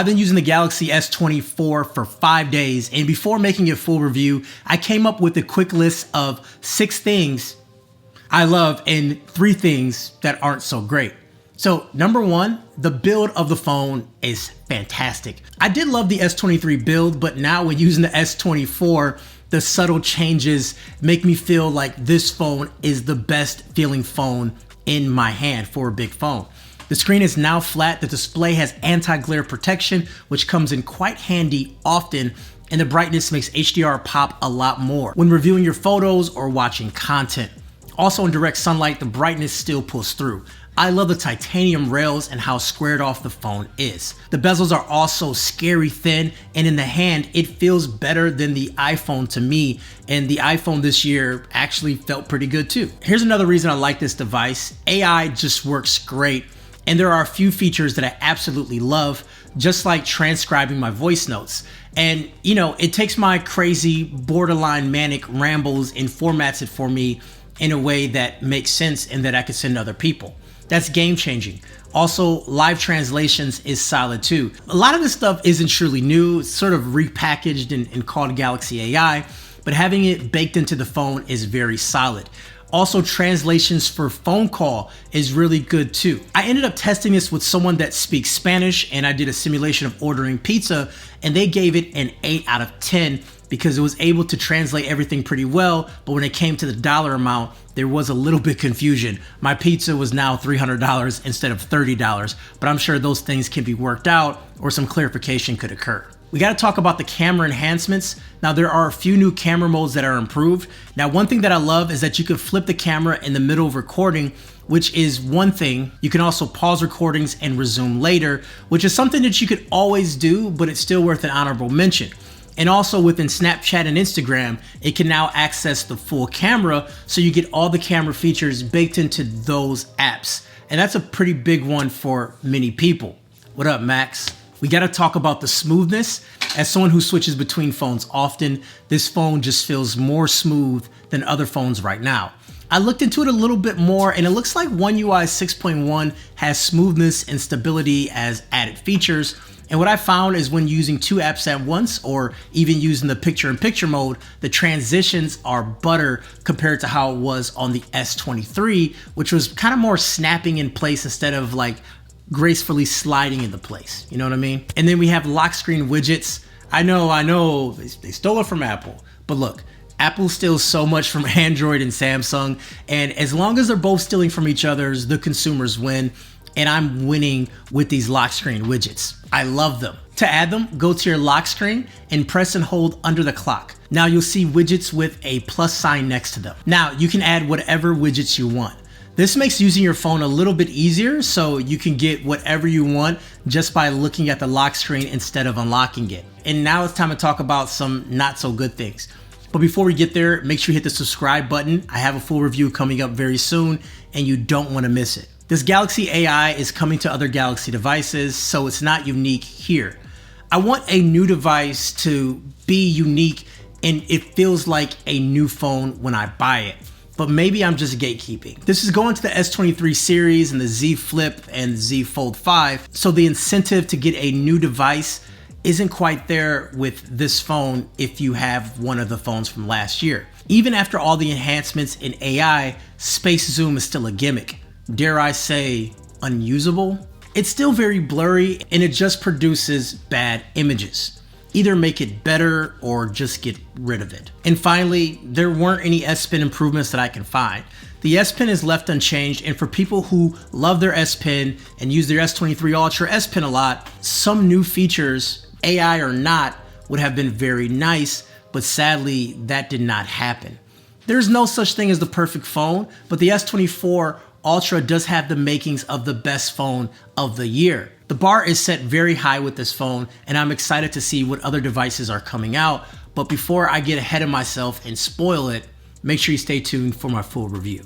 I've been using the Galaxy S24 for 5 days, and before making a full review, I came up with a quick list of 6 things I love and 3 things that aren't so great. So number 1, the build of the phone is fantastic. I did love the S23 build, but now when using the S24, the subtle changes make me feel like this phone is the best feeling phone in my hand for a big phone. The screen is now flat, the display has anti-glare protection, which comes in quite handy often, and the brightness makes HDR pop a lot more when reviewing your photos or watching content. Also in direct sunlight, the brightness still pulls through. I love the titanium rails and how squared off the phone is. The bezels are also scary thin, and in the hand, it feels better than the iPhone to me, and the iPhone this year actually felt pretty good too. Here's another reason I like this device. AI just works great, and there are a few features that I absolutely love, just like transcribing my voice notes. And you know, it takes my crazy, borderline manic rambles and formats it for me in a way that makes sense and that I can send to other people. That's game changing. Also, live translations is solid too. A lot of this stuff isn't truly new. It's sort of repackaged and called Galaxy AI, but having it baked into the phone is very solid. Also, translations for phone call is really good too. I ended up testing this with someone that speaks Spanish, and I did a simulation of ordering pizza, and they gave it an 8 out of 10 because it was able to translate everything pretty well, but when it came to the dollar amount, there was a little bit confusion. My pizza was now $300 instead of $30, but I'm sure those things can be worked out or some clarification could occur. We gotta talk about the camera enhancements. Now there are a few new camera modes that are improved. Now one thing that I love is that you can flip the camera in the middle of recording, which is one thing. You can also pause recordings and resume later, which is something that you could always do, but it's still worth an honorable mention. And also within Snapchat and Instagram, it can now access the full camera, so you get all the camera features baked into those apps. And that's a pretty big one for many people. What up, Max? We gotta talk about the smoothness. As someone who switches between phones often, this phone just feels more smooth than other phones right now. I looked into it a little bit more, and it looks like One UI 6.1 has smoothness and stability as added features. And what I found is when using 2 apps at once, or even using the picture-in-picture mode, the transitions are butter compared to how it was on the S23, which was kind of more snapping in place instead of like gracefully sliding into place. You know what I mean? And then we have lock screen widgets. I know, they stole it from Apple, but look, Apple steals so much from Android and Samsung, and as long as they're both stealing from each other's, the consumers win. And I'm winning with these lock screen widgets. I love them. To add them, go to your lock screen and press and hold under the clock. Now you'll see widgets with a plus sign next to them. Now you can add whatever widgets you want. This makes using your phone a little bit easier, so you can get whatever you want just by looking at the lock screen instead of unlocking it. And now it's time to talk about some not so good things. But before we get there, make sure you hit the subscribe button. I have a full review coming up very soon, and you don't want to miss it. This Galaxy AI is coming to other Galaxy devices, so it's not unique here. I want a new device to be unique and it feels like a new phone when I buy it, but maybe I'm just gatekeeping. This is going to the S23 series and the Z Flip and Z Fold 5, so the incentive to get a new device isn't quite there with this phone if you have one of the phones from last year. Even after all the enhancements in AI, space zoom is still a gimmick. Dare I say, unusable? It's still very blurry and it just produces bad images. Either make it better or just get rid of it. And finally, there weren't any S Pen improvements that I can find. The S Pen is left unchanged, and for people who love their S Pen and use their S24 Ultra S Pen a lot, some new features, AI or not, would have been very nice, but sadly, that did not happen. There's no such thing as the perfect phone, but the S24 Ultra does have the makings of the best phone of the year. The bar is set very high with this phone, and I'm excited to see what other devices are coming out. But before I get ahead of myself and spoil it, make sure you stay tuned for my full review.